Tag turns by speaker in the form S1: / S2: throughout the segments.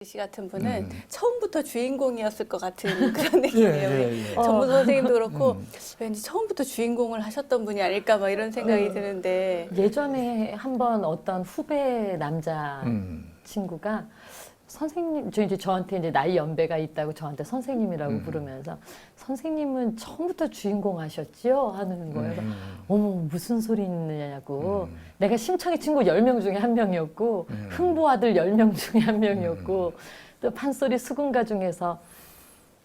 S1: 씨 같은 분은 처음부터 주인공이었을 것 같은 그런 느낌이에요.
S2: 예.
S1: 정문수 선생님도 그렇고 왠지 처음부터 주인공을 하셨던 분이 아닐까 막 이런 생각이 드는데
S3: 예전에 한번 어떤 후배 남자 친구가 선생님, 저한테 이제 나이 연배가 있다고 저한테 선생님이라고 부르면서 선생님은 처음부터 주인공 하셨지요? 하는 거예요. 그래서 어머, 무슨 소리 있느냐고. 내가 심청이 친구 10명 중에 한 명이었고, 흥보 아들 10명 중에 한 명이었고, 또 판소리 수군가 중에서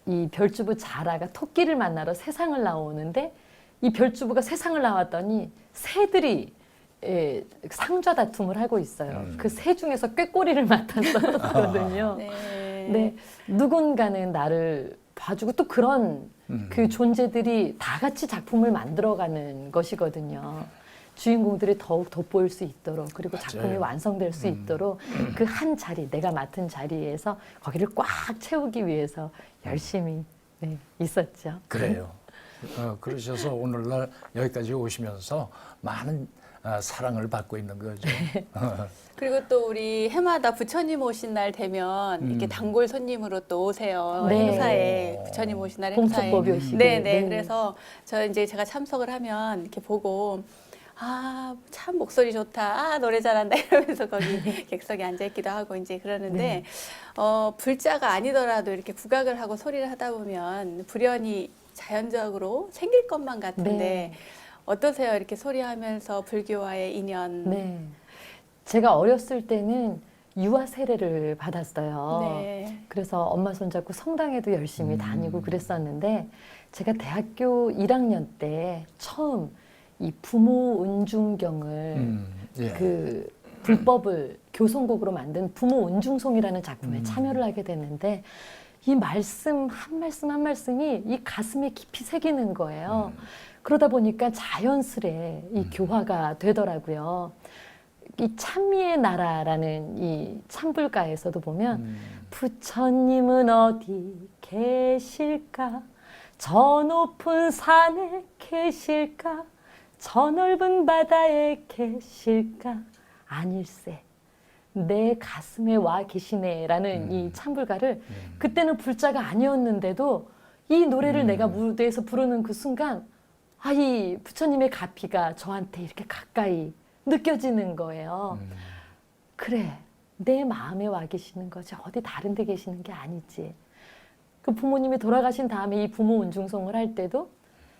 S3: 이 별주부 자라가 토끼를 만나러 세상을 나오는데, 이 별주부가 세상을 나왔더니 새들이 상좌 다툼을 하고 있어요. 그 새 중에서 꾀꼬리를 맡았었거든요.
S1: 네.
S3: 네, 누군가는 나를 봐주고 또 그런 그 존재들이 다 같이 작품을 만들어가는 것이거든요. 주인공들이 더욱 돋보일 수 있도록 그리고 작품이 완성될 수 있도록 그 한 자리, 내가 맡은 자리에서 거기를 꽉 채우기 위해서 열심히 있었죠.
S2: 그래요. 그러셔서 오늘날 여기까지 오시면서 많은 사랑을 받고 있는 거죠.
S1: 그리고 또 우리 해마다 부처님 오신 날 되면 이렇게 단골 손님으로 또 오세요.
S3: 네.
S1: 행사에 부처님 오신 날 행사에.
S3: 공수법이 오시고.
S1: 네네. 그래서 제가 참석을 하면 이렇게 보고 참 목소리 좋다. 노래 잘한다. 이러면서 거기 객석에 앉아있기도 하고 이제 그러는데, 불자가 아니더라도 이렇게 국악을 하고 소리를 하다 보면 불연이 자연적으로 생길 것만 같은데,
S3: 네.
S1: 어떠세요? 이렇게 소리하면서 불교와의 인연.
S3: 네. 제가 어렸을 때는 유아 세례를 받았어요.
S1: 네.
S3: 그래서 엄마 손잡고 성당에도 열심히 다니고 그랬었는데 제가 대학교 1학년 때 처음 이 부모 은중경을 그 불법을 교송곡으로 만든 부모 은중송이라는 작품에 참여를 하게 됐는데 이 말씀 한 말씀 한 말씀이 이 가슴에 깊이 새기는 거예요. 그러다 보니까 자연스레 이 교화가 되더라고요. 이 찬미의 나라라는 이 찬불가에서도 보면 부처님은 어디 계실까? 저 높은 산에 계실까? 저 넓은 바다에 계실까? 아닐세. 내 가슴에 와 계시네라는 이 찬불가를 그때는 불자가 아니었는데도 이 노래를 내가 무대에서 부르는 그 순간 이 부처님의 가피가 저한테 이렇게 가까이 느껴지는 거예요. 그래, 내 마음에 와 계시는 거지 어디 다른 데 계시는 게 아니지. 그 부모님이 돌아가신 다음에 이 부모 은중송을 할 때도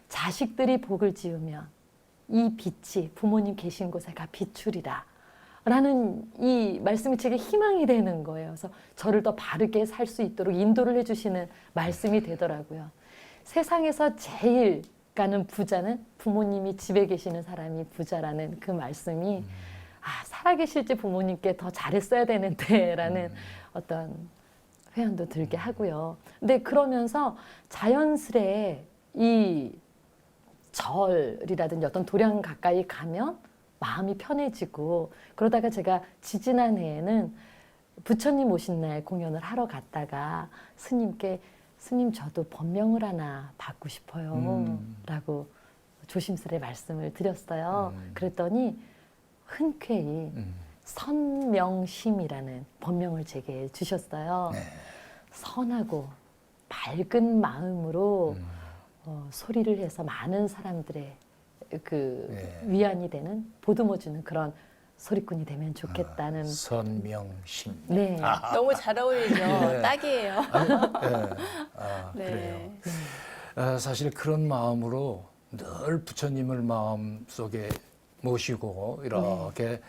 S3: 자식들이 복을 지으면 이 빛이 부모님 계신 곳에가 비추리라 라는 이 말씀이 제게 희망이 되는 거예요. 그래서 저를 더 바르게 살 수 있도록 인도를 해주시는 말씀이 되더라고요. 세상에서 제일 가는 부자는 부모님이 집에 계시는 사람이 부자라는 그 말씀이 살아계실지 부모님께 더 잘했어야 되는데 라는 어떤 회한도 들게 하고요. 근데 그러면서 자연스레 이 절이라든지 어떤 도량 가까이 가면 마음이 편해지고 그러다가 제가 지지난해에는 부처님 오신 날 공연을 하러 갔다가 스님께 스님 저도 법명을 하나 받고 싶어요 라고 조심스레 말씀을 드렸어요. 그랬더니 흔쾌히 선명심이라는 법명을 제게 주셨어요. 네. 선하고 맑은 마음으로 소리를 해서 많은 사람들의 위안이 되는 보듬어주는 그런 소리꾼이 되면 좋겠다는
S2: 선명심.
S3: 네.
S1: 너무 잘 어울리죠. 딱이에요.
S2: 그래요. 사실 그런 마음으로 늘 부처님을 마음속에 모시고 이렇게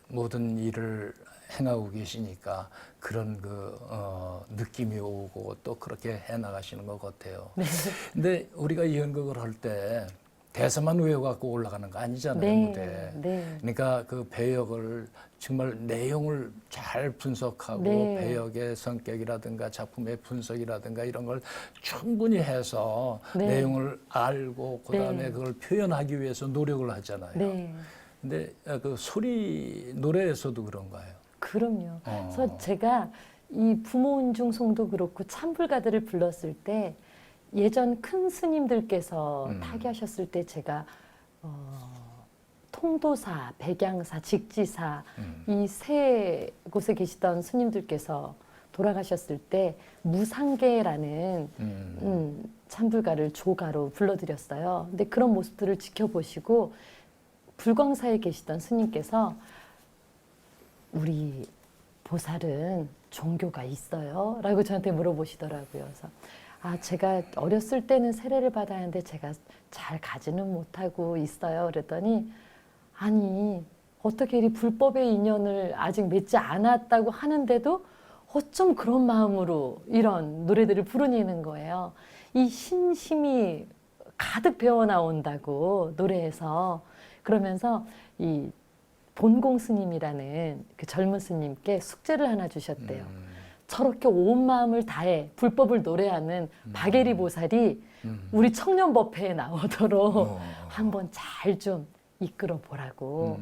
S2: 모든 일을 행하고 계시니까 그런 느낌이 오고 또 그렇게 해나가시는 것 같아요. 근데 우리가 이 연극을 할 때 대사만 외워갖고 올라가는 거 아니잖아요, 무대. 그러니까 그 배역을 정말 내용을 잘 분석하고 배역의 성격이라든가 작품의 분석이라든가 이런 걸 충분히 해서 내용을 알고 그다음에 그걸 표현하기 위해서 노력을 하잖아요. 근데 그 소리 노래에서도 그런가요?
S3: 그럼요. 그래서 제가 이 부모 은중송도 그렇고 찬불가들을 불렀을 때 예전 큰 스님들께서 타계하셨을 때 제가 통도사, 백양사, 직지사 이 세 곳에 계시던 스님들께서 돌아가셨을 때 무상계라는 찬불가를 조가로 불러드렸어요. 근데 그런 모습들을 지켜보시고 불광사에 계시던 스님께서 우리 보살은 종교가 있어요? 라고 저한테 물어보시더라고요. 그래서 제가 어렸을 때는 세례를 받았는데 제가 잘 가지는 못하고 있어요. 그랬더니 아니 어떻게 이 불법의 인연을 아직 맺지 않았다고 하는데도 어쩜 그런 마음으로 이런 노래들을 부르니는 거예요. 이 신심이 가득 배어 나온다고 노래에서. 그러면서 이 본공 스님이라는 그 젊은 스님께 숙제를 하나 주셨대요. 저렇게 온 마음을 다해 불법을 노래하는 바게리 보살이 우리 청년법회에 나오도록 한번 잘 좀 이끌어 보라고.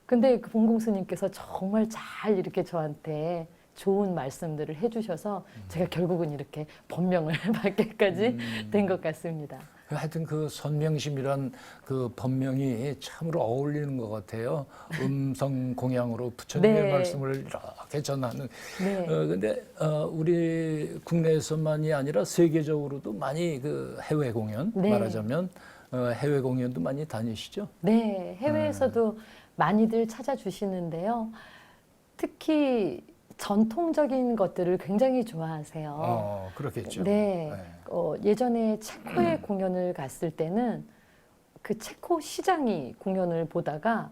S3: 근데 그 본공 스님께서 정말 잘 이렇게 저한테 좋은 말씀들을 해주셔서 제가 결국은 이렇게 법명을 받게까지 된 것 같습니다.
S2: 하여튼 그 선명심이란 그 법명이 참으로 어울리는 것 같아요. 음성 공양으로 부처님의
S3: 네.
S2: 말씀을 이렇게 전하는.
S3: 네.
S2: 근데 우리 국내에서만이 아니라 세계적으로도 많이 그 해외 공연
S3: 네.
S2: 말하자면 해외 공연도 많이 다니시죠?
S3: 네, 해외에서도 많이들 찾아주시는데요. 특히 전통적인 것들을 굉장히 좋아하세요.
S2: 그렇겠죠.
S3: 네, 예전에 체코에 공연을 갔을 때는 그 체코 시장이 공연을 보다가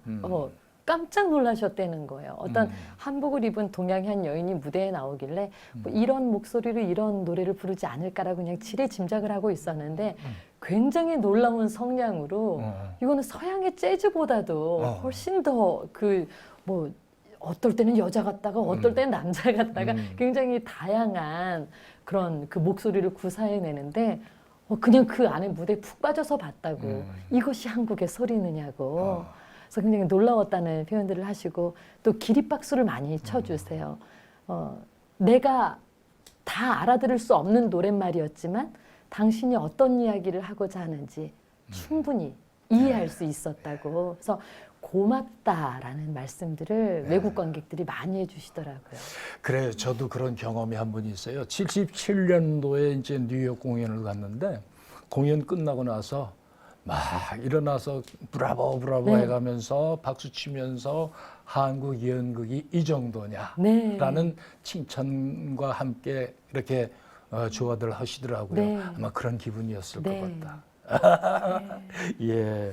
S3: 깜짝 놀라셨다는 거예요. 어떤 한복을 입은 동양한 여인이 무대에 나오길래 뭐 이런 목소리로 이런 노래를 부르지 않을까라고 그냥 지레짐작을 하고 있었는데 굉장히 놀라운 성량으로 이거는 서양의 재즈보다도 훨씬 더 뭐 어떨 때는 여자 같다가 어떨 때는 남자 같다가 굉장히 다양한 그런 그 목소리를 구사해내는데 그냥 그 안에 무대에 푹 빠져서 봤다고 이것이 한국의 소리느냐고 그래서 굉장히 놀라웠다는 표현들을 하시고 또 기립박수를 많이 쳐주세요. 내가 다 알아들을 수 없는 노랫말이었지만 당신이 어떤 이야기를 하고자 하는지 충분히 이해할 수 있었다고. 그래서 고맙다라는 말씀들을 외국 관객들이 많이 해주시더라고요.
S2: 그래요. 저도 그런 경험이 한 번 있어요. 77년도에 이제 뉴욕 공연을 갔는데 공연 끝나고 나서 막 일어나서 브라보 브라보
S3: 네.
S2: 해가면서 박수 치면서 한국 연극이 이 정도냐라는
S3: 네.
S2: 칭찬과 함께 이렇게 조화들 하시더라고요.
S3: 네.
S2: 아마 그런 기분이었을
S3: 네.
S2: 것 같다. 예.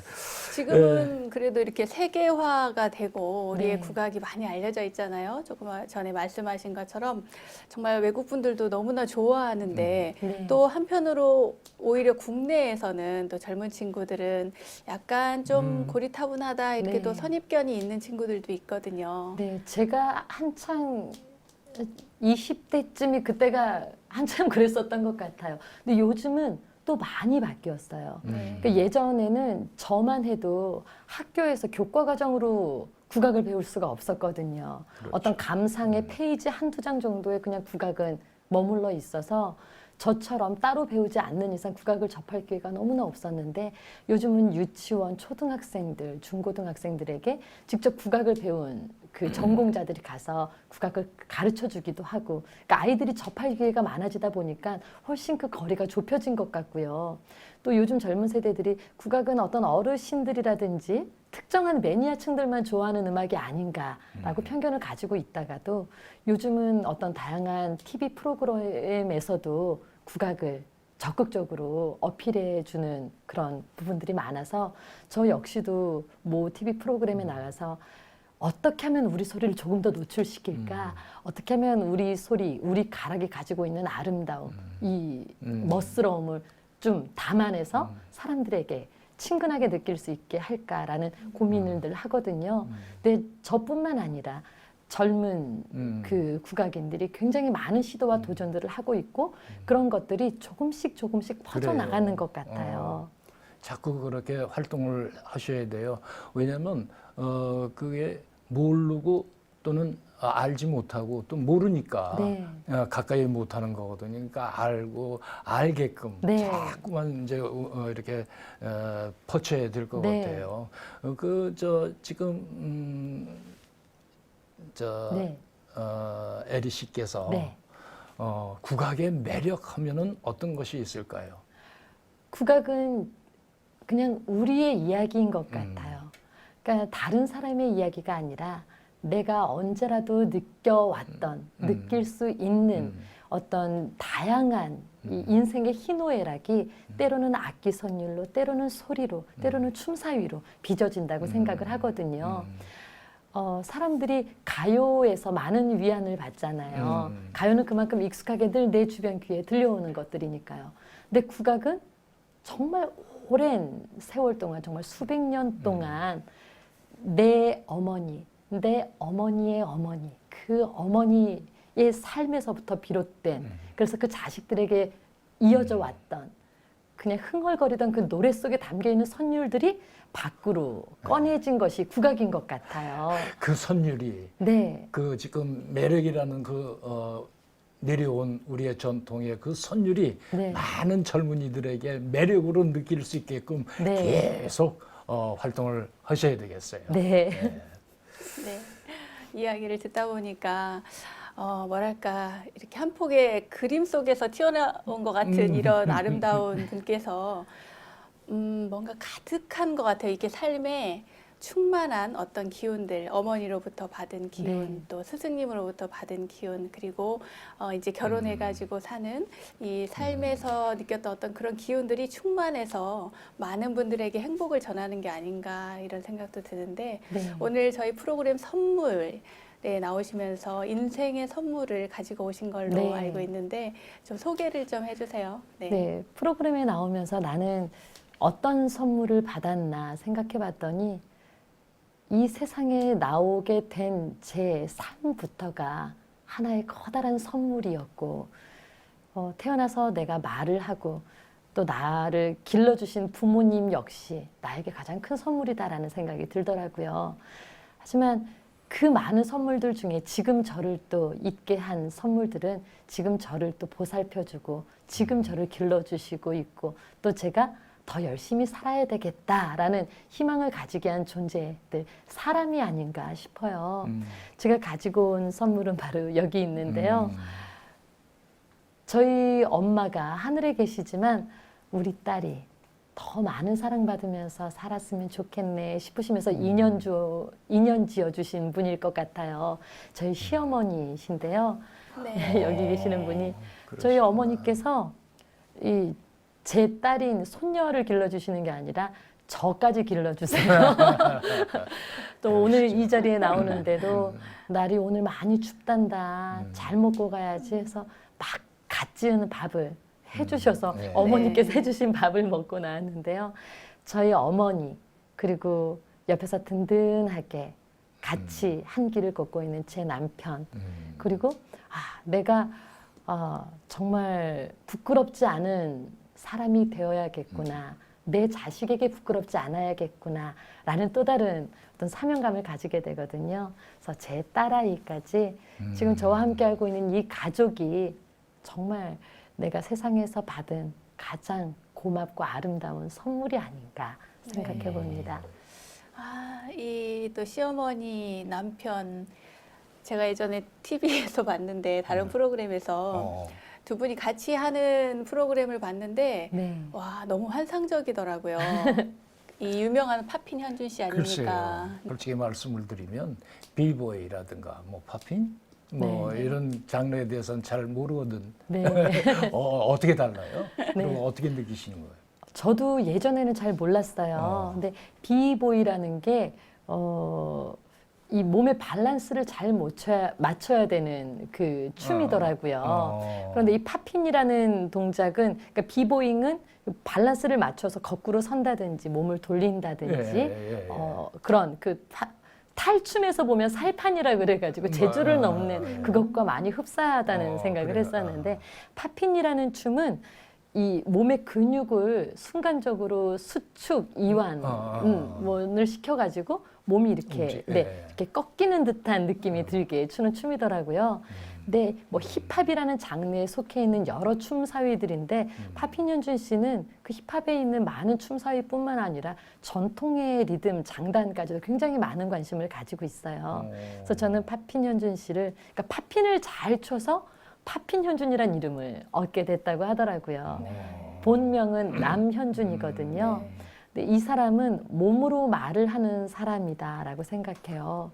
S1: 지금은 그래도 이렇게 세계화가 되고 우리의
S3: 네.
S1: 국악이 많이 알려져 있잖아요. 조금 전에 말씀하신 것처럼 정말 외국 분들도 너무나 좋아하는데
S3: 네.
S1: 또 한편으로 오히려 국내에서는 또 젊은 친구들은 약간 좀 고리타분하다 이렇게
S3: 네.
S1: 또 선입견이 있는 친구들도 있거든요.
S3: 네, 제가 한창 20대쯤이 그때가 한참 그랬었던 것 같아요. 근데 요즘은 또 많이 바뀌었어요. 그러니까 예전에는 저만 해도 학교에서 교과 과정으로 국악을 배울 수가 없었거든요.
S2: 그렇죠.
S3: 어떤 감상의 페이지 한두 장 정도에 그냥 국악은 머물러 있어서 저처럼 따로 배우지 않는 이상 국악을 접할 기회가 너무나 없었는데 요즘은 유치원, 초등학생들, 중고등학생들에게 직접 국악을 배운 그 전공자들이 가서 국악을 가르쳐 주기도 하고 그러니까 아이들이 접할 기회가 많아지다 보니까 훨씬 그 거리가 좁혀진 것 같고요. 또 요즘 젊은 세대들이 국악은 어떤 어르신들이라든지 특정한 매니아층들만 좋아하는 음악이 아닌가라고 편견을 가지고 있다가도 요즘은 어떤 다양한 TV 프로그램에서도 국악을 적극적으로 어필해 주는 그런 부분들이 많아서 저 역시도 모 TV 프로그램에 나가서 어떻게 하면 우리 소리를 조금 더 노출시킬까? 어떻게 하면 우리 소리, 우리 가락이 가지고 있는 아름다움, 이 멋스러움을 좀 담아내서 사람들에게 친근하게 느낄 수 있게 할까라는 고민을 늘 하거든요. 근데 저뿐만 아니라 젊은 그 국악인들이 굉장히 많은 시도와 도전들을 하고 있고 그런 것들이 조금씩 퍼져나가는
S2: 그래요.
S3: 것 같아요.
S2: 자꾸 그렇게 활동을 하셔야 돼요. 왜냐하면 그게 모르고 또는 알지 못하고 또 모르니까
S3: 네.
S2: 가까이 못하는 거거든요. 그러니까 알고 알게끔
S3: 네.
S2: 자꾸만 이제 이렇게 퍼쳐야 될 것
S3: 네.
S2: 같아요. 지금
S3: 네.
S2: 에리 씨께서
S3: 네.
S2: 국악의 매력 하면은 어떤 것이 있을까요?
S3: 국악은 그냥 우리의 이야기인 것 같아요. 그러니까 다른 사람의 이야기가 아니라 내가 언제라도 느껴왔던, 느낄 수 있는 어떤 다양한 이 인생의 희노애락이 때로는 악기 선율로, 때로는 소리로, 때로는 춤사위로 빚어진다고 생각을 하거든요. 사람들이 가요에서 많은 위안을 받잖아요. 가요는 그만큼 익숙하게 늘 내 주변 귀에 들려오는 것들이니까요. 근데 국악은 정말 오랜 세월 동안, 정말 수백 년 동안 내 어머니, 내 어머니의 어머니, 그 어머니의 삶에서부터 비롯된, 그래서 그 자식들에게 이어져 왔던, 그냥 흥얼거리던 그 노래 속에 담겨 있는 선율들이 밖으로 꺼내진 것이 국악인 것 같아요.
S2: 그 선율이
S3: 네.
S2: 그 지금 매력이라는 내려온 우리의 전통의 그 선율이
S3: 네.
S2: 많은 젊은이들에게 매력으로 느낄 수 있게끔
S3: 네.
S2: 계속 활동을 하셔야 되겠어요.
S3: 네.
S1: 네. 이야기를 듣다 보니까 뭐랄까 이렇게 한 폭의 그림 속에서 튀어나온 것 같은 이런 아름다운 분께서 뭔가 가득한 것 같아요. 이게 삶에 충만한 어떤 기운들, 어머니로부터 받은 기운,
S3: 네.
S1: 또 스승님으로부터 받은 기운, 그리고 이제 결혼해가지고 사는 이 삶에서 느꼈던 어떤 그런 기운들이 충만해서 많은 분들에게 행복을 전하는 게 아닌가 이런 생각도 드는데
S3: 네.
S1: 오늘 저희 프로그램 선물 나오시면서 인생의 선물을 가지고 오신 걸로
S3: 네.
S1: 알고 있는데 좀 소개를 좀 해주세요.
S3: 네, 프로그램에 나오면서 나는 어떤 선물을 받았나 생각해 봤더니 이 세상에 나오게 된 제 삶부터가 하나의 커다란 선물이었고 태어나서 내가 말을 하고 또 나를 길러주신 부모님 역시 나에게 가장 큰 선물이다라는 생각이 들더라고요. 하지만 그 많은 선물들 중에 지금 저를 또 있게 한 선물들은 지금 저를 또 보살펴주고 지금 저를 길러주시고 있고 또 제가 더 열심히 살아야 되겠다라는 희망을 가지게 한 존재들, 사람이 아닌가 싶어요. 제가 가지고 온 선물은 바로 여기 있는데요. 저희 엄마가 하늘에 계시지만 우리 딸이 더 많은 사랑받으면서 살았으면 좋겠네 싶으시면서 인연 지어주신 분일 것 같아요. 저희 시어머니이신데요.
S1: 네.
S3: 여기 계시는 분이
S2: 그러시구나.
S3: 저희 어머니께서 제 딸인 손녀를 길러주시는 게 아니라 저까지 길러주세요. 또 오늘 이 자리에 나오는데도 날이 오늘 많이 춥단다. 잘 먹고 가야지 해서 막 갓 지은 밥을 해주셔서
S2: 네.
S3: 어머니께서
S1: 네.
S3: 해주신 밥을 먹고 나왔는데요. 저희 어머니 그리고 옆에서 든든하게 같이 한 길을 걷고 있는 제 남편 그리고 내가 정말 부끄럽지 않은 사람이 되어야겠구나. 내 자식에게 부끄럽지 않아야겠구나. 라는 또 다른 어떤 사명감을 가지게 되거든요. 그래서 제 딸아이까지 지금 저와 함께 알고 있는 이 가족이 정말 내가 세상에서 받은 가장 고맙고 아름다운 선물이 아닌가 생각해 봅니다.
S1: 이 또 시어머니 남편 제가 예전에 TV에서 봤는데 다른 프로그램에서 두 분이 같이 하는 프로그램을 봤는데
S3: 네.
S1: 와 너무 환상적이더라고요. 이 유명한 팝핀 현준 씨 아닙니까?
S2: 글쎄요. 솔직히 말씀을 드리면 비보이라든가 뭐 팝핀 뭐
S3: 네.
S2: 이런 장르에 대해서는 잘 모르거든.
S3: 네.
S2: 어떻게 달라요? 그리고 어떻게 느끼시는 거예요?
S3: 저도 예전에는 잘 몰랐어요. 근데 비보이라는 게 이 몸의 밸런스를 잘 맞춰야 되는 그 춤이더라고요. 그런데 이 팝핀이라는 동작은, 그러니까 비보잉은 밸런스를 맞춰서 거꾸로 선다든지 몸을 돌린다든지 그런 그 탈춤에서 보면 살판이라 그래가지고 제주를 넘는 그것과 많이 흡사하다는 생각을
S2: 그래요.
S3: 했었는데 팝핀이라는 춤은 이 몸의 근육을 순간적으로 수축, 이완을 시켜가지고 몸이 이렇게 네,
S2: 예.
S3: 이렇게 꺾이는 듯한 느낌이 들게 추는 춤이더라고요. 근데 뭐 힙합이라는 장르에 속해 있는 여러 춤 사위들인데 파핀현준 씨는 그 힙합에 있는 많은 춤 사위뿐만 아니라 전통의 리듬, 장단까지도 굉장히 많은 관심을 가지고 있어요. 그래서 저는 파핀현준 씨를 그러니까 팝핀을 잘 춰서 파핀현준이란 이름을 얻게 됐다고 하더라고요. 본명은 남현준이거든요. 근데 이 사람은 몸으로 말을 하는 사람이다라고 생각해요.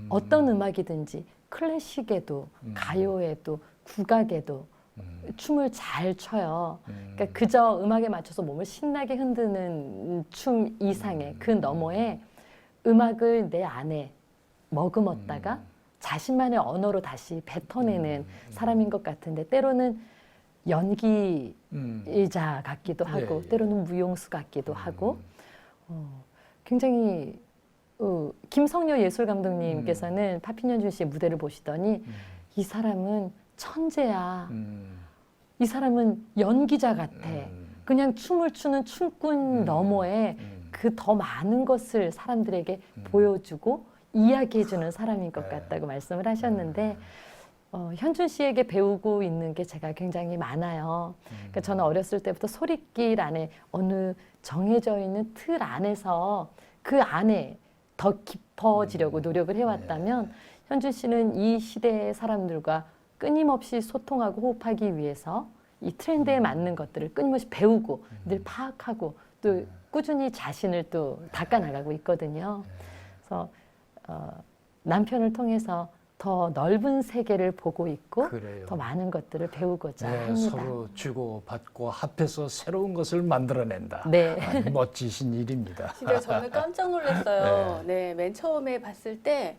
S3: 어떤 음악이든지 클래식에도 가요에도 국악에도 춤을 잘 춰요. 그러니까 그저 음악에 맞춰서 몸을 신나게 흔드는 춤 이상의 그 너머에 음악을 내 안에 머금었다가 자신만의 언어로 다시 뱉어내는 사람인 것 같은데 때로는 연기자 같기도 하고
S2: 예.
S3: 때로는 무용수 같기도 하고 굉장히 김성녀 예술 감독님께서는 파핀현준 씨의 무대를 보시더니 이 사람은 천재야. 이 사람은 연기자 같아. 그냥 춤을 추는 춤꾼 너머에 그 더 많은 것을 사람들에게 보여주고 이야기해주는 사람인 것 같다고 말씀을 하셨는데 현준 씨에게 배우고 있는 게 제가 굉장히 많아요. 그러니까 저는 어렸을 때부터 소리길 안에 어느 정해져 있는 틀 안에서 그 안에 더 깊어지려고 노력을 해왔다면 현준 씨는 이 시대의 사람들과 끊임없이 소통하고 호흡하기 위해서 이 트렌드에 맞는 것들을 끊임없이 배우고 늘 파악하고 또 꾸준히 자신을 또 닦아나가고 있거든요. 그래서 남편을 통해서 더 넓은 세계를 보고 있고
S2: 그래요.
S3: 더 많은 것들을 배우고자
S2: 네,
S3: 합니다.
S2: 서로 주고 받고 합해서 새로운 것을 만들어낸다.
S3: 네.
S2: 아주 멋지신 일입니다.
S1: 진짜 저는 깜짝 놀랐어요. 네, 맨 처음에 봤을 때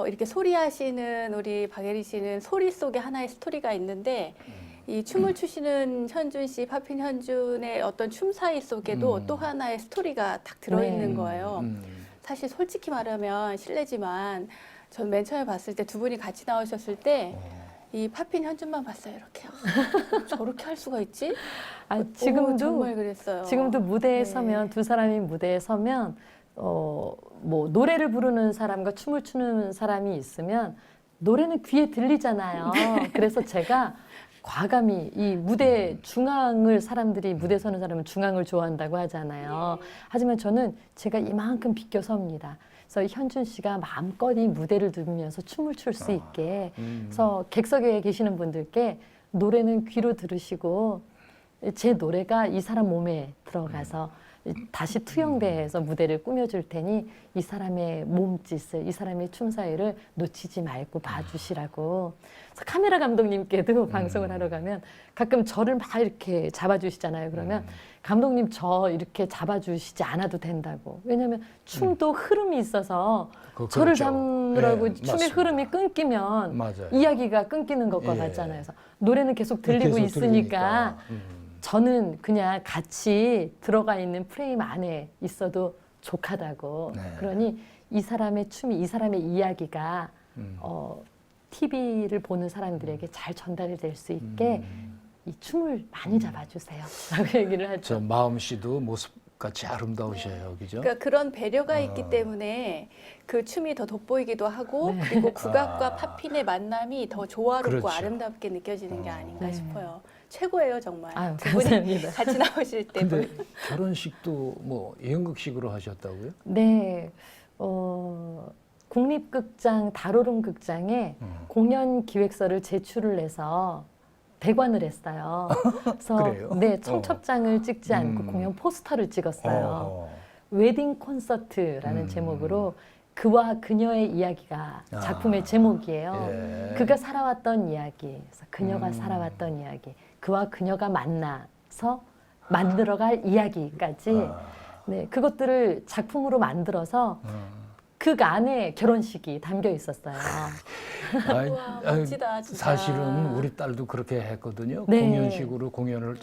S1: 이렇게 소리하시는 우리 박예리 씨는 소리 속에 하나의 스토리가 있는데 이 춤을 추시는 현준 씨, 파핀 현준의 어떤 춤 사이 속에도 또 하나의 스토리가 딱 들어있는
S3: 네.
S1: 거예요. 사실 솔직히 말하면 실례지만 전 맨 처음에 봤을 때 두 분이 같이 나오셨을 때 이 파핀 현준만 봤어요. 이렇게 저렇게 할 수가 있지?
S3: 아, 지금도
S1: 정말 그랬어요.
S3: 지금도 무대에
S1: 네.
S3: 서면 두 사람이 무대에 서면 뭐 노래를 부르는 사람과 춤을 추는 사람이 있으면 노래는 귀에 들리잖아요. 그래서 제가 과감히 이 무대 중앙을 사람들이 무대 서는 사람은 중앙을 좋아한다고 하잖아요. 하지만 저는 제가 이만큼 비껴 섭니다. 그래서 현준 씨가 마음껏 이 무대를 누비면서 춤을 출 수 있게 그래서 객석에 계시는 분들께 노래는 귀로 들으시고 제 노래가 이 사람 몸에 들어가서 다시 투영돼서 무대를 꾸며줄 테니 이 사람의 몸짓을, 이 사람의 춤 사위를 놓치지 말고 봐주시라고. 그래서 카메라 감독님께도 방송을 하러 가면 가끔 저를 막 이렇게 잡아주시잖아요. 그러면 감독님 저 이렇게 잡아주시지 않아도 된다고. 왜냐하면 춤도 흐름이 있어서 저를
S2: 그렇죠.
S3: 잡느라고
S2: 네,
S3: 춤의
S2: 맞습니다.
S3: 흐름이 끊기면
S2: 맞아요.
S3: 이야기가 끊기는 것과
S2: 예.
S3: 같잖아요. 그래서 노래는 계속 들리고
S2: 계속
S3: 있으니까
S2: 들리니까.
S3: 저는 그냥 같이 들어가 있는 프레임 안에 있어도 족하다고.
S2: 네.
S3: 그러니 이 사람의 춤이, 이 사람의 이야기가 TV를 보는 사람들에게 잘 전달이 될 수 있게 이 춤을 많이 잡아주세요. 라고 얘기를 하죠.
S2: 저 마음씨도 모습같이 아름다우셔요. 그죠?
S1: 그러니까 그런 배려가 있기 때문에 그 춤이 더 돋보이기도 하고 그리고 국악과 팝핀의 만남이 더 조화롭고
S2: 그렇죠.
S1: 아름답게 느껴지는 게 아닌가
S3: 네.
S1: 싶어요. 최고예요 정말.
S3: 아유,
S1: 두 분이
S3: 감사합니다.
S1: 같이 나오실 때.
S2: 근데 결혼식도 뭐 연극식으로 하셨다고요?
S3: 네, 국립극장 다로름 극장에 공연 기획서를 제출을 해서 대관을 했어요. 그래서
S2: 그래요?
S3: 네, 청첩장을 찍지 않고 공연 포스터를 찍었어요. 웨딩 콘서트라는 제목으로 그와 그녀의 이야기가 작품의 제목이에요.
S2: 예.
S3: 그가 살아왔던 이야기, 그래서 그녀가 살아왔던 이야기, 그와 그녀가 만나서 만들어갈 이야기까지 네, 그것들을 작품으로 만들어서 그 안에 결혼식이 담겨 있었어요.
S1: 우와, 멋지다, 진짜.
S2: 사실은 우리 딸도 그렇게 했거든요.
S3: 네.
S2: 공연식으로 공연을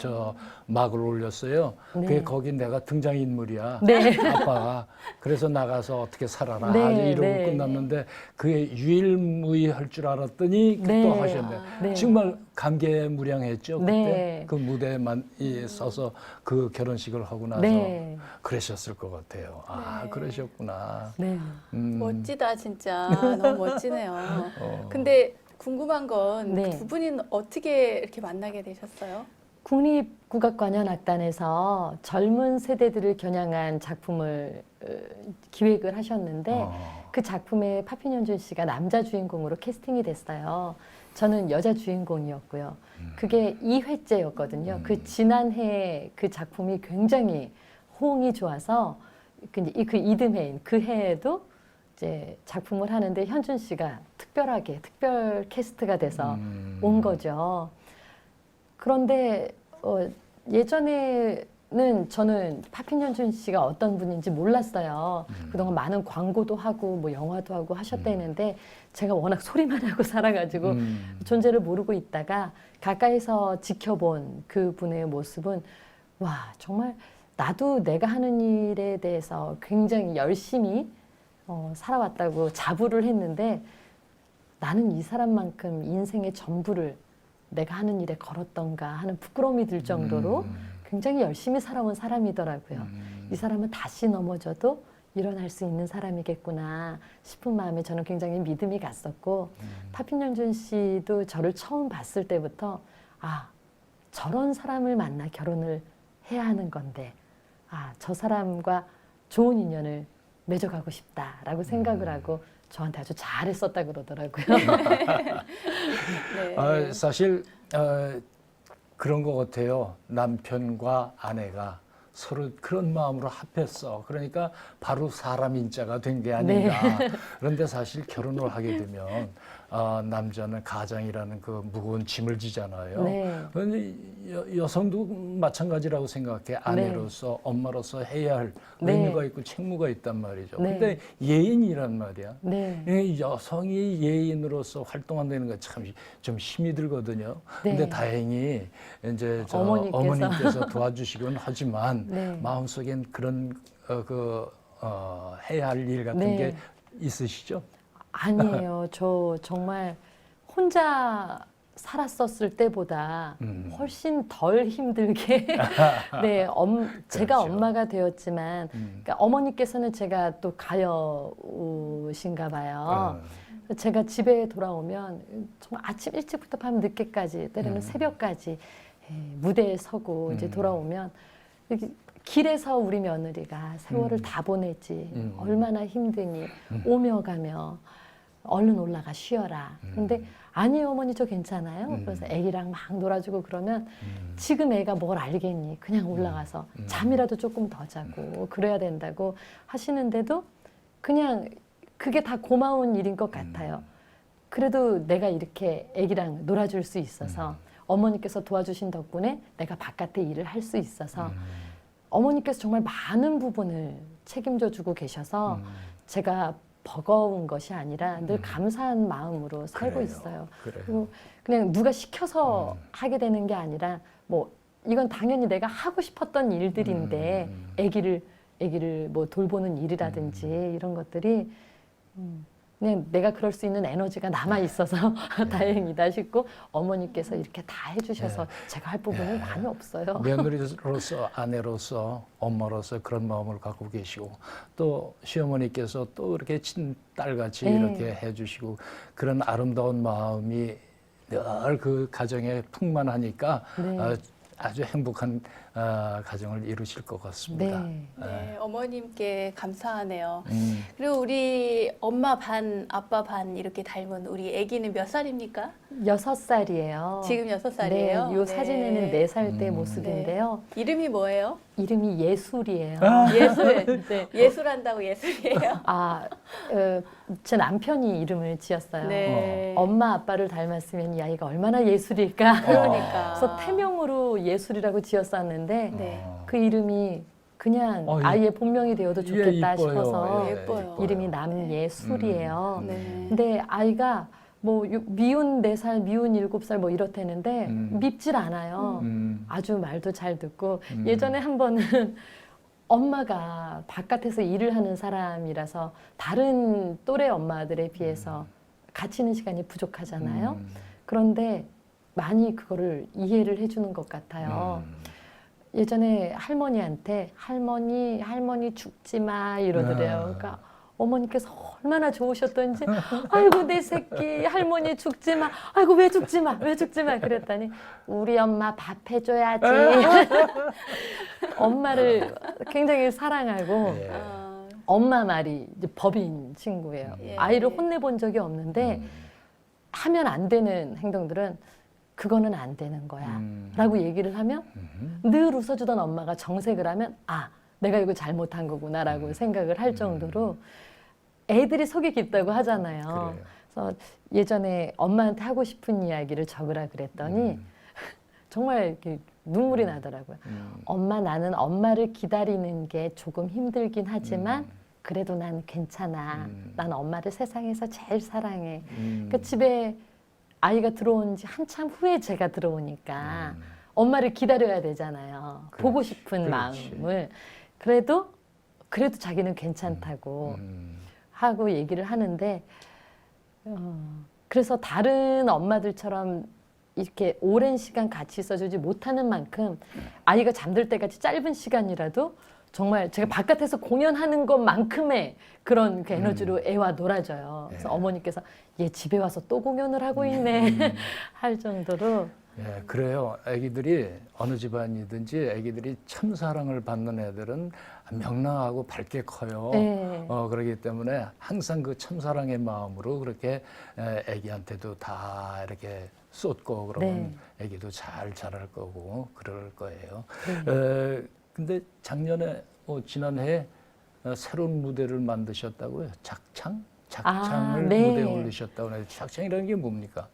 S2: 막을 올렸어요.
S3: 네.
S2: 그게 거기 내가 등장인물이야.
S3: 네.
S2: 아빠가. 그래서 나가서 어떻게 살아라.
S3: 네,
S2: 이러고
S3: 네.
S2: 끝났는데 그게 유일무이할 줄 알았더니
S3: 네.
S2: 또 하셨네.
S3: 네.
S2: 정말 감개무량했죠. 그때
S3: 네.
S2: 그 무대만 서서 그 결혼식을 하고 나서
S3: 네.
S2: 그러셨을 것 같아요. 아,
S1: 네.
S2: 그러셨구나.
S3: 네.
S1: 멋지다, 진짜. 너무 멋지네요.
S2: 어.
S1: 근데 궁금한 건
S3: 네.
S1: 두 분은 어떻게 이렇게 만나게 되셨어요?
S3: 국립국악관현악단에서 젊은 세대들을 겨냥한 작품을 기획을 하셨는데 그 작품에 파핀연준 씨가 남자 주인공으로 캐스팅이 됐어요. 저는 여자 주인공이었고요. 그게 2회째였거든요. 그 지난해 그 작품이 굉장히 호응이 좋아서 그 이듬해인 그 해에도 이제 작품을 하는데 현준 씨가 특별하게 특별 캐스트가 돼서 온 거죠. 그런데 예전에는 저는 파핀연준 씨가 어떤 분인지 몰랐어요. 그동안 많은 광고도 하고 뭐 영화도 하고 하셨다는데 제가 워낙 소리만 하고 살아가지고 존재를 모르고 있다가 가까이서 지켜본 그 분의 모습은 와, 정말 나도 내가 하는 일에 대해서 굉장히 열심히 살아왔다고 자부를 했는데 나는 이 사람만큼 인생의 전부를 내가 하는 일에 걸었던가 하는 부끄러움이 들 정도로 굉장히 열심히 살아온 사람이더라고요. 이 사람은 다시 넘어져도 일어날 수 있는 사람이겠구나 싶은 마음에 저는 굉장히 믿음이 갔었고 파핀연준 씨도 저를 처음 봤을 때부터 아, 저런 사람을 만나 결혼을 해야 하는 건데 아, 저 사람과 좋은 인연을 맺어가고 싶다라고 생각을 하고 저한테 아주 잘했었다 그러더라고요.
S1: 네.
S2: 사실 그런 것 같아요. 남편과 아내가 서로 그런 마음으로 합했어. 그러니까 바로 사람 인자가 된 게 아닌가. 그런데 사실 결혼을 하게 되면 남자는 가장이라는 그 무거운 짐을 지잖아요.
S3: 네.
S2: 그런데 여성도 마찬가지라고 생각해. 아내로서 엄마로서 해야 할 의무가 있고 책무가 있단 말이죠.
S3: 네.
S2: 근데 예인이란 말이야.
S3: 네.
S2: 이 여성이 예인으로서 활동한다는 건 참 좀 힘이 들거든요.
S3: 네.
S2: 근데 다행히 이제 어머님께서 도와주시곤 하지만
S3: 네.
S2: 마음속엔 그런 해야 할 일 같은
S3: 네.
S2: 게 있으시죠?
S3: 아니에요. 저 정말 혼자 살았었을 때보다 훨씬 덜 힘들게 네, 제가
S2: 그렇죠.
S3: 엄마가 되었지만 그러니까 어머니께서는 제가 또 가여우신가 봐요. 제가 집에 돌아오면 정말 아침 일찍부터 밤 늦게까지 때로는 새벽까지 무대에 서고 이제 돌아오면 이렇게 길에서 우리 며느리가 세월을 다 보냈지 얼마나 힘드니 오며 가며 얼른 올라가 쉬어라. 근데 아니에요 어머니 저 괜찮아요. 그래서 애기랑 막 놀아주고 그러면 지금 애가 뭘 알겠니. 그냥 올라가서 잠이라도 조금 더 자고 그래야 된다고 하시는데도 그냥 그게 다 고마운 일인 것 같아요. 그래도 내가 이렇게 애기랑 놀아줄 수 있어서 어머니께서 도와주신 덕분에 내가 바깥에 일을 할 수 있어서 어머니께서 정말 많은 부분을 책임져 주고 계셔서 제가 버거운 것이 아니라 늘 감사한 마음으로 살고
S2: 그래요.
S3: 있어요.
S2: 그래요.
S3: 그리고 그냥 누가 시켜서 하게 되는 게 아니라 뭐 이건 당연히 내가 하고 싶었던 일들인데 아기를 뭐 돌보는 일이라든지 이런 것들이 그냥 내가 그럴 수 있는 에너지가 남아 있어서 다행이다 싶고 어머니께서 이렇게 다 해주셔서 제가 할 부분은 많이 없어요.
S2: 며느리로서 아내로서 엄마로서 그런 마음을 갖고 계시고 또 시어머니께서 또 이렇게 친딸같이 이렇게 해주시고 그런 아름다운 마음이 늘 그 가정에 풍만하니까
S3: 네.
S2: 아주 행복한 가정을 이루실 것 같습니다.
S3: 네.
S1: 네, 어머님께 감사하네요. 그리고 우리 엄마 반, 아빠 반 이렇게 닮은 우리 아기는 몇 살입니까?
S3: 6살이에요.
S1: 지금 6살이에요?
S3: 네, 이 사진에는 4살 때 모습인데요.
S1: 이름이 뭐예요?
S3: 이름이 예술이에요.
S1: 예술.
S3: 네.
S1: 예술한다고 예술이에요?
S3: 제 남편이 이름을 지었어요.
S1: 네.
S3: 엄마 아빠를 닮았으면 이 아이가 얼마나 예술일까.
S1: 그러니까.
S3: 그래서 태명으로 예술이라고 지었었는데
S1: 네.
S3: 그 이름이 그냥
S2: 어, 예.
S3: 아이의 본명이 되어도 좋겠다
S2: 예, 이뻐요.
S3: 싶어서
S2: 예,
S1: 예뻐요.
S3: 이름이 남예술이에요.
S1: 네.
S3: 근데 아이가 뭐 미운 4살, 미운 7살 뭐 이렇다는데 밉질 않아요. 아주 말도 잘 듣고 예전에 한 번은 엄마가 바깥에서 일을 하는 사람이라서 다른 또래 엄마들에 비해서 같이 있는 시간이 부족하잖아요. 그런데 많이 그거를 이해를 해주는 것 같아요. 예전에 할머니한테 할머니 죽지 마 이러더래요. 그러니까 어머니께서 얼마나 좋으셨던지 아이고 내 새끼 할머니 죽지 마. 아이고 왜 죽지 마. 왜 죽지 마. 그랬더니 우리 엄마 밥 해줘야지. 엄마를 굉장히 사랑하고
S2: 예.
S3: 엄마 말이 이제 법인 친구예요.
S1: 예.
S3: 아이를 혼내본 적이 없는데 하면 안 되는 행동들은 그거는 안 되는 거야 라고 얘기를 하면 늘 웃어주던 엄마가 정색을 하면 아 내가 이거 잘못한 거구나 라고 생각을 할 정도로 애들이 속이 깊다고 하잖아요.
S2: 그래요.
S3: 그래서 예전에 엄마한테 하고 싶은 이야기를 적으라 그랬더니 정말 이렇게 눈물이 나더라고요. 엄마 나는 엄마를 기다리는 게 조금 힘들긴 하지만 그래도 난 괜찮아. 난 엄마를 세상에서 제일 사랑해. 그러니까 집에 아이가 들어온 지 한참 후에 제가 들어오니까 엄마를 기다려야 되잖아요.
S2: 그렇지,
S3: 보고 싶은
S2: 그렇지.
S3: 마음을. 그래도 자기는 괜찮다고 하고 얘기를 하는데 그래서 다른 엄마들처럼 이렇게 오랜 시간 같이 있어주지 못하는 만큼 아이가 잠들 때까지 짧은 시간이라도 정말 제가 바깥에서 공연하는 것만큼의 그런 그 에너지로 애와 놀아줘요. 그래서 어머니께서 얘 집에 와서 또 공연을 하고 있네 할 정도로.
S2: 예, 그래요. 아기들이 어느 집안이든지 아기들이 참 사랑을 받는 애들은 명랑하고 밝게 커요.
S3: 네.
S2: 그렇기 때문에 항상 그 참 사랑의 마음으로 그렇게 아기한테도 다 이렇게 쏟고 그러면 아기도 잘 자랄 거고 그럴 거예요. 근데 작년에 지난해 새로운 무대를 만드셨다고요? 작창을
S3: 네.
S2: 무대에 올리셨다고 해요. 작창이라는 게 뭡니까?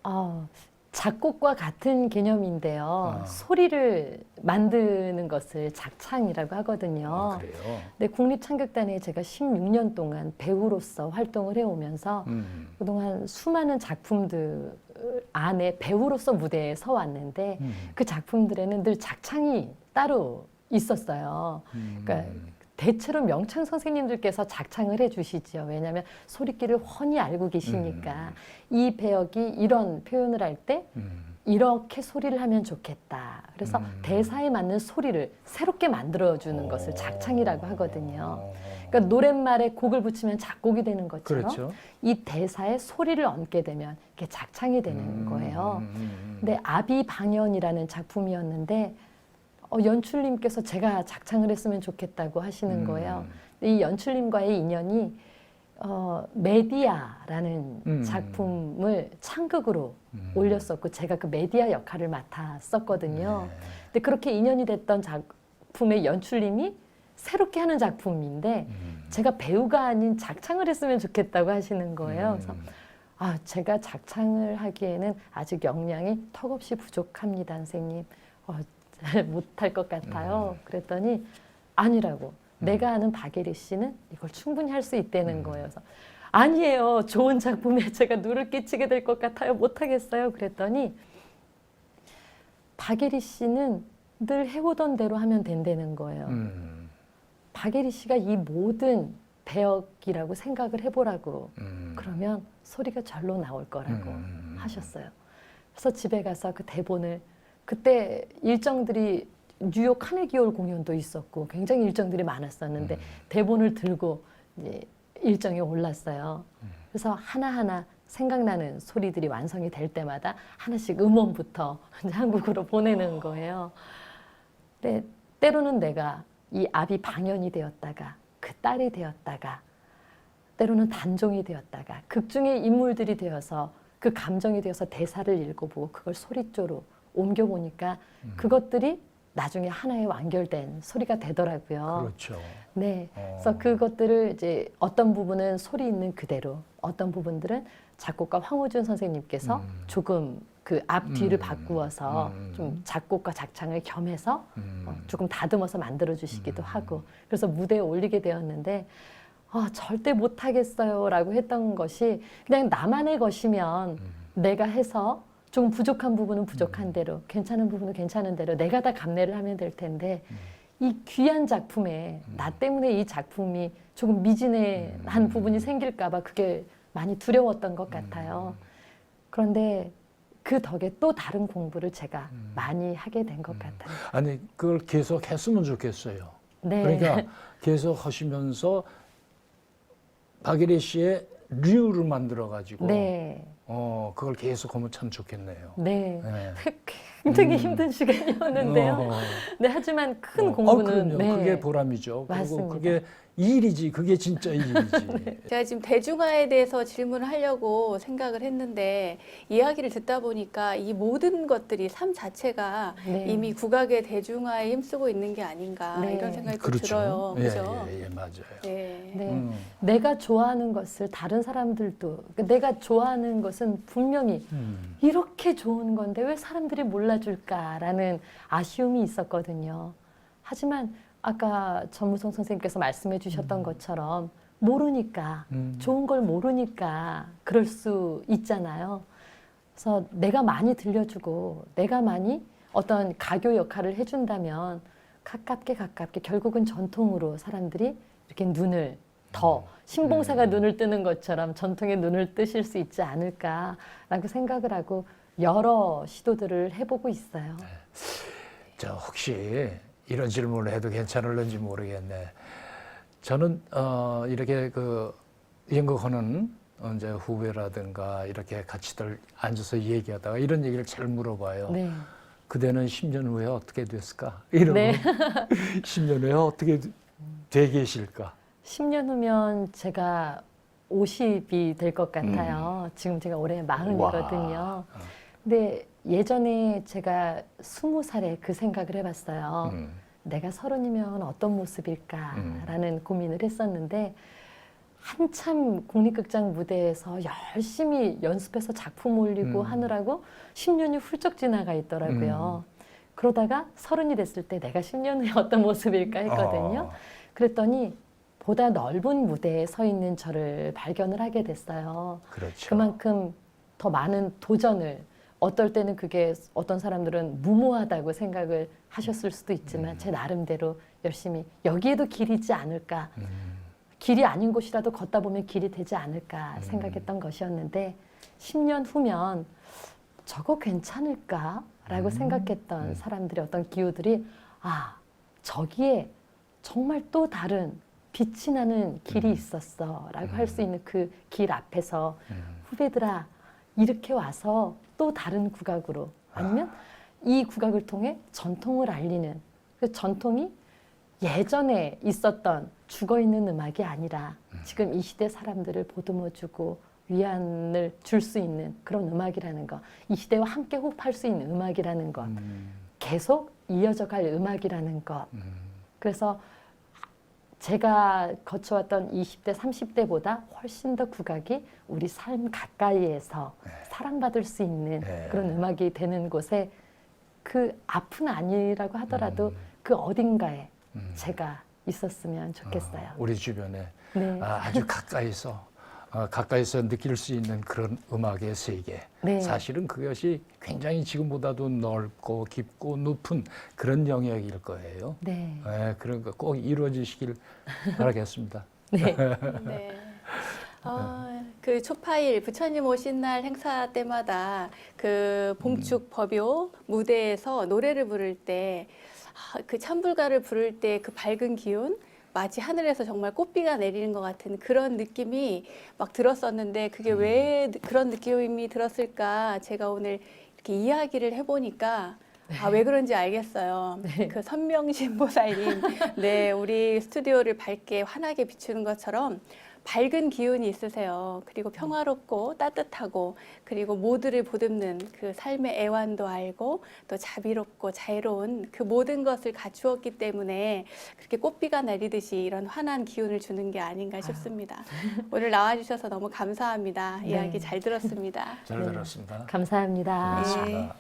S3: 작곡과 같은 개념인데요. 소리를 만드는 것을 작창이라고 하거든요.
S2: 그래요.
S3: 근데 국립창극단에 제가 16년 동안 배우로서 활동을 해오면서 그동안 수많은 작품들 안에 배우로서 무대에 서 왔는데 그 작품들에는 늘 작창이 따로 있었어요. 그러니까 대체로 명창 선생님들께서 작창을 해주시죠. 왜냐하면 소리길을 훤히 알고 계시니까 이 배역이 이런 표현을 할 때 이렇게 소리를 하면 좋겠다. 그래서 대사에 맞는 소리를 새롭게 만들어주는 것을 작창이라고 하거든요. 그러니까 노랫말에 곡을 붙이면 작곡이 되는 것처럼
S2: 그렇죠.
S3: 이 대사에 소리를 얹게 되면 이게 작창이 되는 거예요. 근데 아비방연이라는 작품이었는데 연출님께서 제가 작창을 했으면 좋겠다고 하시는 거예요. 이 연출님과의 인연이 메디아라는 작품을 창극으로 올렸었고 제가 그 메디아 역할을 맡았었거든요. 근데 그렇게 인연이 됐던 작품의 연출님이 새롭게 하는 작품인데 제가 배우가 아닌 작창을 했으면 좋겠다고 하시는 거예요. 그래서 제가 작창을 하기에는 아직 역량이 턱없이 부족합니다, 선생님. 잘 못할 것 같아요. 그랬더니 아니라고. 내가 아는 박예리 씨는 이걸 충분히 할 수 있다는 거예요. 그래서 아니에요. 좋은 작품에 제가 누를 끼치게 될 것 같아요. 못하겠어요. 그랬더니 박예리 씨는 늘 해오던 대로 하면 된다는 거예요. 박예리 씨가 이 모든 배역이라고 생각을 해보라고 그러면 소리가 절로 나올 거라고 하셨어요. 그래서 집에 가서 그 대본을 그때 일정들이 뉴욕 카네기홀 공연도 있었고 굉장히 일정들이 많았었는데 대본을 들고 이제 일정이 올랐어요. 그래서 하나하나 생각나는 소리들이 완성이 될 때마다 하나씩 음원부터 이제 한국으로 보내는 거예요. 근데 때로는 내가 이 아비 방연이 되었다가 그 딸이 되었다가 때로는 단종이 되었다가 극중의 인물들이 되어서 그 감정이 되어서 대사를 읽어보고 그걸 소리조로 옮겨보니까 그것들이 나중에 하나의 완결된 소리가 되더라고요.
S2: 그렇죠.
S3: 네. 그래서 그것들을 이제 어떤 부분은 소리 있는 그대로, 어떤 부분들은 작곡가 황우준 선생님께서 조금 그 앞뒤를 바꾸어서 좀 작곡과 작창을 겸해서 조금 다듬어서 만들어 주시기도 하고 그래서 무대에 올리게 되었는데 절대 못하겠어요라고 했던 것이 그냥 나만의 것이면 내가 해서 좀 부족한 부분은 부족한 대로 괜찮은 부분은 괜찮은 대로 내가 다 감내를 하면 될 텐데 이 귀한 작품에 나 때문에 이 작품이 조금 미진한 부분이 생길까 봐 그게 많이 두려웠던 것 같아요. 그런데 그 덕에 또 다른 공부를 제가 많이 하게 된 것 같아요.
S2: 아니 그걸 계속 했으면 좋겠어요.
S3: 네.
S2: 그러니까 계속 하시면서 박예리 씨의 류를 만들어 가지고
S3: 네.
S2: 그걸 계속 하면 참 좋겠네요.
S3: 네.
S2: 네.
S3: 굉장히 힘든 시간이었는데요. 네, 하지만 큰 공부는
S2: 그럼요. 그게 보람이죠.
S3: 맞습니다.
S2: 그리고 그게 일이지. 그게 진짜 일이지.
S1: 제가 지금 대중화에 대해서 질문을 하려고 생각을 했는데 이야기를 듣다 보니까 이 모든 것들이 삶 자체가
S3: 네.
S1: 이미 국악의 대중화에 힘쓰고 있는 게 아닌가
S3: 네.
S1: 이런 생각이 또
S2: 그렇죠.
S1: 들어요. 그죠?
S2: 예, 맞아요.
S1: 네.
S3: 네. 내가 좋아하는 것을 다른 사람들도 내가 좋아하는 것은 분명히 이렇게 좋은 건데 왜 사람들이 몰라줄까라는 아쉬움이 있었거든요. 하지만 아까 전무성 선생님께서 말씀해 주셨던 것처럼 모르니까 좋은 걸 모르니까 그럴 수 있잖아요. 그래서 내가 많이 들려주고 내가 많이 어떤 가교 역할을 해준다면 가깝게 결국은 전통으로 사람들이 이렇게 눈을 더 신봉사가 눈을 뜨는 것처럼 전통의 눈을 뜨실 수 있지 않을까라고 생각을 하고 여러 시도들을 해보고 있어요.
S2: 저 혹시 이런 질문을 해도 괜찮을는지 모르겠네. 저는 이렇게 그 연극하는 이제 후배라든가 이렇게 같이들 앉아서 얘기하다가 이런 얘기를 잘 물어봐요.
S3: 네.
S2: 그대는 10년 후에 어떻게 됐을까? 이런
S3: 네.
S2: 10년 후에 어떻게 돼 계실까?
S3: 10년 후면 제가 50이 될 것 같아요. 지금 제가 올해 40이거든요. 근데 예전에 제가 20살에 그 생각을 해봤어요. 내가 30이면 어떤 모습일까라는 고민을 했었는데 한참 국립극장 무대에서 열심히 연습해서 작품 올리고 하느라고 10년이 훌쩍 지나가 있더라고요. 그러다가 30이 됐을 때 내가 10년 후에 어떤 모습일까 했거든요. 그랬더니 보다 넓은 무대에 서 있는 저를 발견을 하게 됐어요.
S2: 그렇죠.
S3: 그만큼 더 많은 도전을 어떨 때는 그게 어떤 사람들은 무모하다고 생각을 하셨을 수도 있지만 제 나름대로 열심히 여기에도 길이 있지 않을까 길이 아닌 곳이라도 걷다 보면 길이 되지 않을까 생각했던 것이었는데 10년 후면 저거 괜찮을까라고 생각했던 사람들의 어떤 기후들이 저기에 정말 또 다른 빛이 나는 길이 있었어 라고 할 수 있는 그 길 앞에서 후배들아 이렇게 와서 또 다른 국악으로 아니면 이 국악을 통해 전통을 알리는 그 전통이 예전에 있었던 죽어있는 음악이 아니라 지금 이 시대 사람들을 보듬어주고 위안을 줄 수 있는 그런 음악이라는 것, 이 시대와 함께 호흡할 수 있는 음악이라는 것, 계속 이어져 갈 음악이라는 것. 그래서 제가 거쳐왔던 20대, 30대보다 훨씬 더 국악이 우리 삶 가까이에서 사랑받을 수 있는 그런 음악이 되는 곳에 그 앞은 아니라고 하더라도 그 어딘가에 제가 있었으면 좋겠어요.
S2: 우리 주변에
S3: 네.
S2: 아주 가까이서 느낄 수 있는 그런 음악의 세계.
S3: 네.
S2: 사실은 그것이 굉장히 지금보다도 넓고 깊고 높은 그런 영역일 거예요.
S3: 네.
S2: 그러니까 꼭 이루어지시길 바라겠습니다.
S3: 네.
S1: 네. 그 초파일 부처님 오신 날 행사 때마다 그 봉축 법요 무대에서 노래를 부를 때 그 찬불가를 부를 때 그 밝은 기운 마치 하늘에서 정말 꽃비가 내리는 것 같은 그런 느낌이 막 들었었는데 그게 왜 그런 느낌이 들었을까 제가 오늘 이렇게 이야기를 해보니까 왜 그런지 알겠어요.
S3: 네.
S1: 그 선명신 보살님, 네, 우리 스튜디오를 밝게 환하게 비추는 것처럼 밝은 기운이 있으세요. 그리고 평화롭고 따뜻하고 그리고 모두를 보듬는 그 삶의 애환도 알고 또 자비롭고 자애로운 그 모든 것을 갖추었기 때문에 그렇게 꽃비가 내리듯이 이런 환한 기운을 주는 게 아닌가 싶습니다. 오늘 나와주셔서 너무 감사합니다.
S3: 네.
S1: 이야기 잘 들었습니다.
S2: 잘 들었습니다.
S3: 감사합니다.
S2: 고맙습니다.